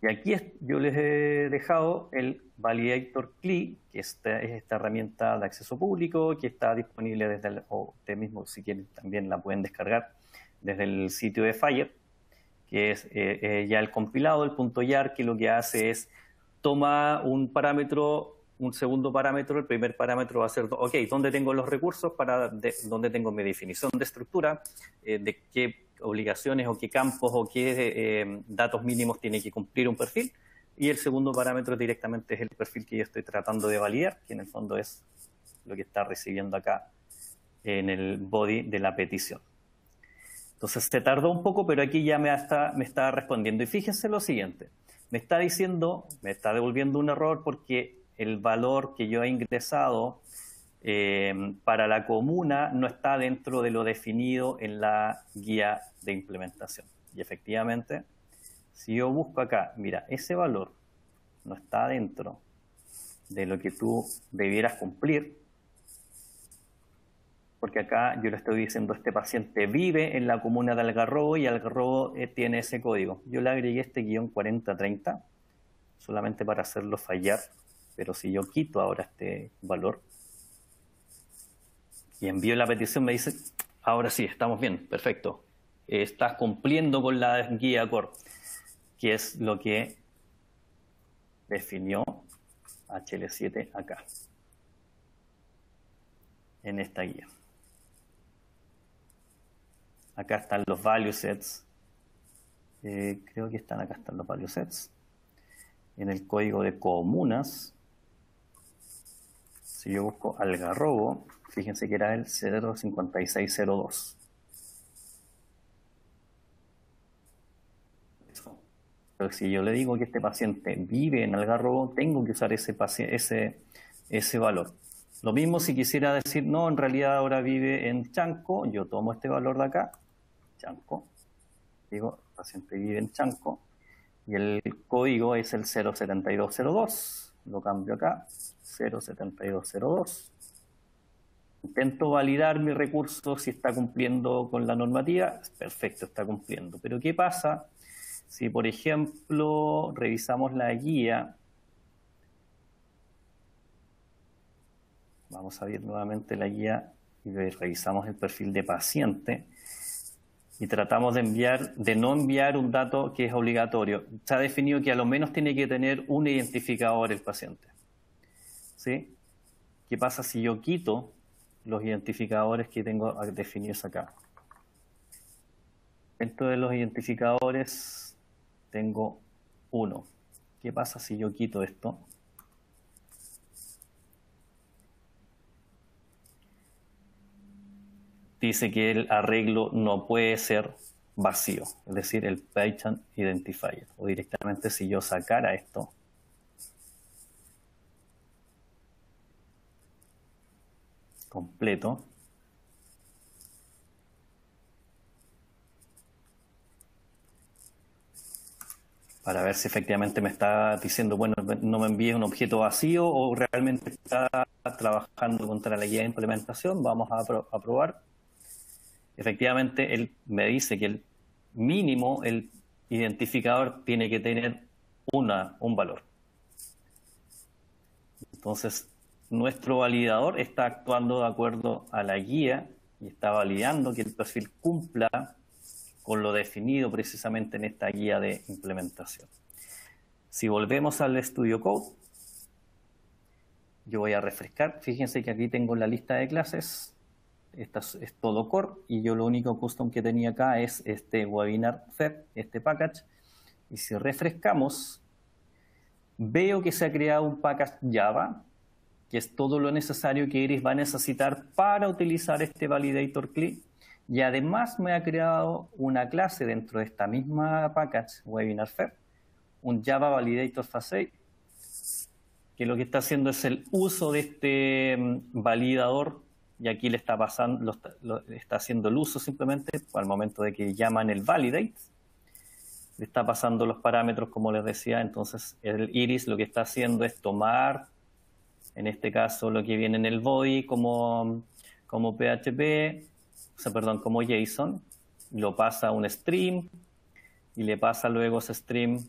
Y aquí yo les he dejado el Validator CLI, que es esta herramienta de acceso público que está disponible desde o ustedes mismos, si quieren, también la pueden descargar desde el sitio de Fire, que es ya el compilado, el .jar, que lo que hace es toma un parámetro, un segundo parámetro, el primer parámetro va a ser, ok, ¿dónde tengo los recursos? ¿Dónde tengo mi definición de estructura? ¿De qué obligaciones o qué campos o qué datos mínimos tiene que cumplir un perfil? Y el segundo parámetro directamente es el perfil que yo estoy tratando de validar, que en el fondo es lo que está recibiendo acá en el body de la petición. Entonces se tardó un poco, pero aquí ya me está respondiendo. Y fíjense lo siguiente, me está devolviendo un error porque el valor que yo he ingresado para la comuna no está dentro de lo definido en la guía de implementación. Y efectivamente, si yo busco acá, mira, ese valor no está dentro de lo que tú debieras cumplir, porque acá yo le estoy diciendo, este paciente vive en la comuna de Algarrobo y Algarrobo tiene ese código. Yo le agregué este guión 4030 solamente para hacerlo fallar, pero si yo quito ahora este valor y envío la petición, me dice, ahora sí, estamos bien, perfecto. Estás cumpliendo con la guía core, que es lo que definió HL7 acá, en esta guía. Acá están los value sets. Creo que acá están los value sets. En el código de comunas, si yo busco Algarrobo, fíjense que era el 05602. Pero si yo le digo que este paciente vive en Algarrobo, tengo que usar ese valor. Lo mismo si quisiera decir, no, en realidad ahora vive en Chanco, yo tomo este valor de acá, Chanco, digo, el paciente vive en Chanco, y el código es el 07202, lo cambio acá, 07202. Intento validar mi recurso si está cumpliendo con la normativa, perfecto, está cumpliendo. Pero ¿qué pasa si, por ejemplo, revisamos la guía? Vamos a ver nuevamente la guía y revisamos el perfil de paciente y tratamos de no enviar un dato que es obligatorio. Se ha definido que a lo menos tiene que tener un identificador el paciente. ¿Sí? ¿Qué pasa si yo quito los identificadores que tengo definidos acá? Dentro de los identificadores tengo uno. ¿Qué pasa si yo quito esto? Dice que el arreglo no puede ser vacío, es decir, el patient identifier. O directamente si yo sacara esto, completo, para ver si efectivamente me está diciendo, bueno, no me envíes un objeto vacío o realmente está trabajando contra la guía de implementación, vamos a probar. Efectivamente, él me dice que el mínimo, el identificador tiene que tener un valor. Entonces, nuestro validador está actuando de acuerdo a la guía y está validando que el perfil cumpla con lo definido precisamente en esta guía de implementación. Si volvemos al Studio Code, yo voy a refrescar. Fíjense que aquí tengo la lista de clases. Esta es todo core y yo lo único custom que tenía acá es este webinar FEP, este package. Y si refrescamos, veo que se ha creado un package Java, que es todo lo necesario que Iris va a necesitar para utilizar este validator CLI. Y además me ha creado una clase dentro de esta misma package webinar FEP, un Java Validator Facade, que lo que está haciendo es el uso de este validador. Y aquí le está pasando, está haciendo el uso simplemente al momento de que llaman el validate. Le está pasando los parámetros, como les decía. Entonces, el Iris lo que está haciendo es tomar, en este caso, lo que viene en el body como PHP, como JSON, lo pasa a un stream y le pasa luego ese stream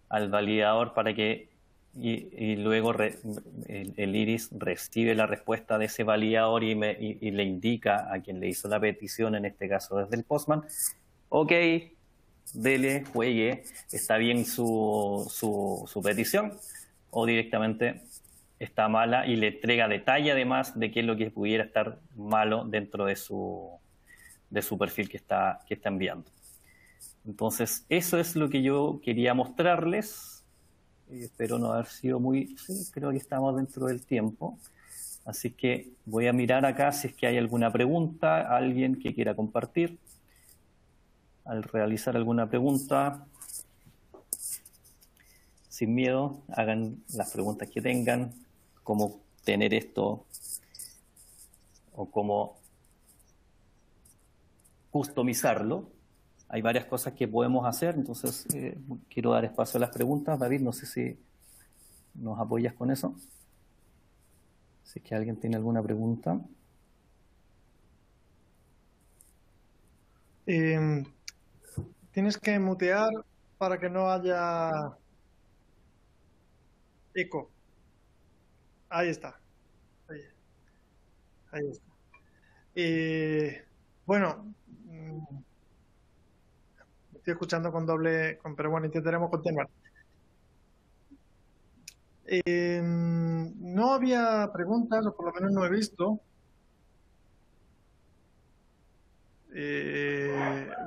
al validador para que y luego el Iris recibe la respuesta de ese validador y le indica a quien le hizo la petición, en este caso desde el Postman, ok, dele, juegue, está bien su petición, o directamente está mala y le entrega detalle además de qué es lo que pudiera estar malo dentro de su perfil que está enviando. Entonces, eso es lo que yo quería mostrarles. Espero no haber sido muy... Sí, creo que estamos dentro del tiempo. Así que voy a mirar acá si es que hay alguna pregunta, alguien que quiera compartir. Al realizar alguna pregunta, sin miedo, hagan las preguntas que tengan, cómo tener esto o cómo customizarlo. Hay varias cosas que podemos hacer, entonces quiero dar espacio a las preguntas. David, no sé si nos apoyas con eso. Si es que alguien tiene alguna pregunta. Tienes que mutear para que no haya eco. Ahí está. Ahí está. Bueno, estoy escuchando con doble, pero bueno, intentaremos continuar. No había preguntas, o por lo menos no he visto.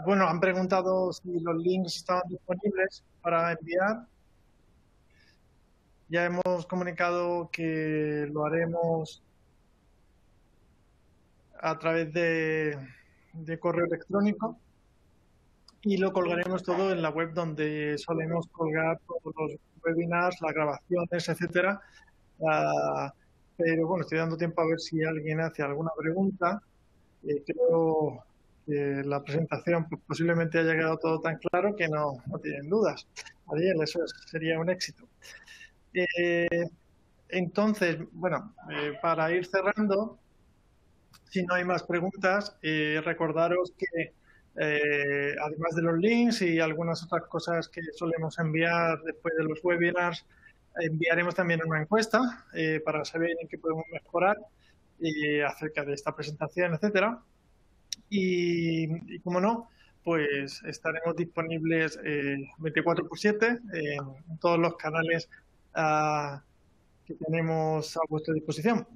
Bueno, han preguntado si los links estaban disponibles para enviar. Ya hemos comunicado que lo haremos a través de correo electrónico y lo colgaremos todo en la web donde solemos colgar todos los webinars, las grabaciones, etcétera. Pero bueno, estoy dando tiempo a ver si alguien hace alguna pregunta. Creo que la presentación pues, posiblemente haya quedado todo tan claro que no tienen dudas. Ariel, eso sería un éxito. Entonces, bueno, para ir cerrando, si no hay más preguntas, recordaros que además de los links y algunas otras cosas que solemos enviar después de los webinars, enviaremos también una encuesta para saber en qué podemos mejorar acerca de esta presentación, etcétera. Y como no, pues estaremos disponibles 24/7 en todos los canales que tenemos a vuestra disposición,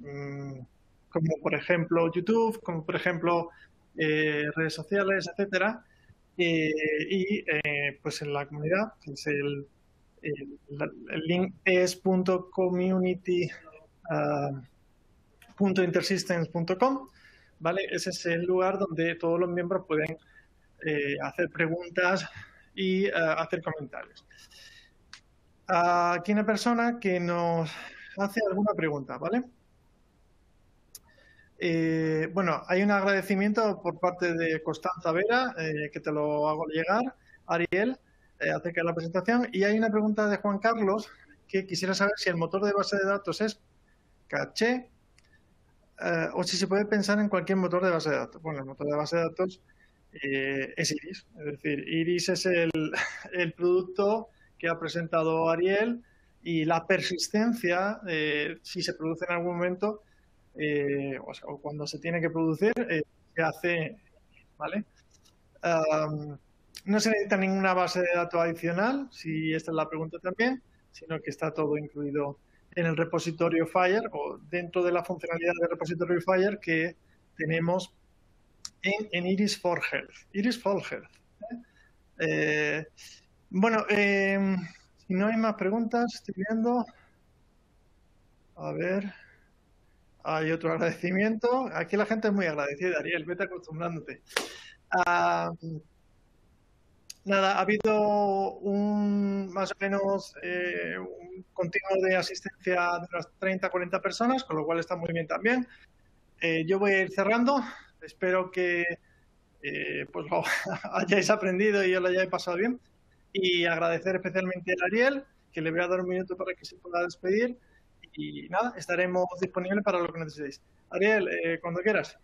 como por ejemplo YouTube, como por ejemplo redes sociales, etcétera, pues en la comunidad, que es el link es.community.intersystems.com, ¿vale? Ese es el lugar donde todos los miembros pueden hacer preguntas y hacer comentarios. Aquí una persona que nos hace alguna pregunta, ¿vale? Bueno, hay un agradecimiento por parte de Constanza Vera, que te lo hago llegar, Ariel, acerca de la presentación. Y hay una pregunta de Juan Carlos, que quisiera saber si el motor de base de datos es Caché o si se puede pensar en cualquier motor de base de datos. Bueno, el motor de base de datos es Iris. Es decir, Iris es el producto que ha presentado Ariel, y la persistencia, si se produce en algún momento, o cuando se tiene que producir, se hace, ¿vale? No se necesita ninguna base de datos adicional, si esta es la pregunta también, sino que está todo incluido en el repositorio Fire o dentro de la funcionalidad del repositorio Fire que tenemos en Iris for Health. Iris for Health. Bueno, si no hay más preguntas, estoy viendo. A ver. Hay otro agradecimiento. Aquí la gente es muy agradecida, Ariel, vete acostumbrándote. Nada, ha habido más o menos un continuo de asistencia de unas 30 40 personas, con lo cual está muy bien también. Yo voy a ir cerrando. Espero que pues lo hayáis aprendido y os lo hayáis pasado bien. Y agradecer especialmente a Ariel, que le voy a dar un minuto para que se pueda despedir. Y nada, estaremos disponibles para lo que necesitéis. Ariel, cuando quieras.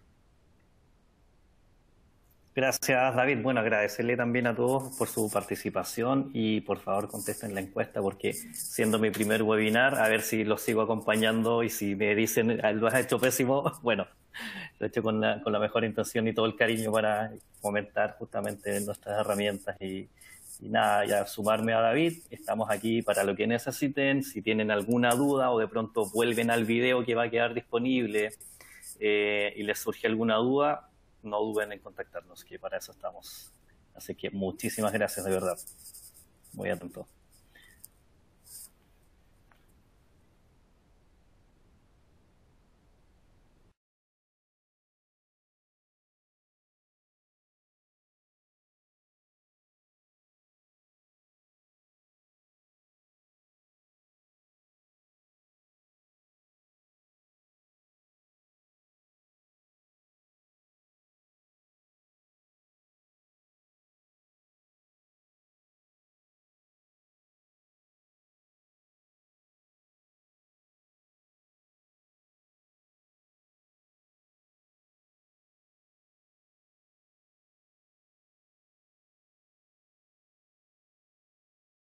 Gracias, David. Bueno, agradecerle también a todos por su participación y por favor contesten la encuesta porque siendo mi primer webinar, a ver si los sigo acompañando y si me dicen lo has hecho pésimo, bueno, lo he hecho con la mejor intención y todo el cariño para comentar justamente nuestras herramientas y nada, ya sumarme a David. Estamos aquí para lo que necesiten. Si tienen alguna duda o de pronto vuelven al video que va a quedar disponible y les surge alguna duda, no duden en contactarnos, que para eso estamos. Así que muchísimas gracias, de verdad. Muy atento.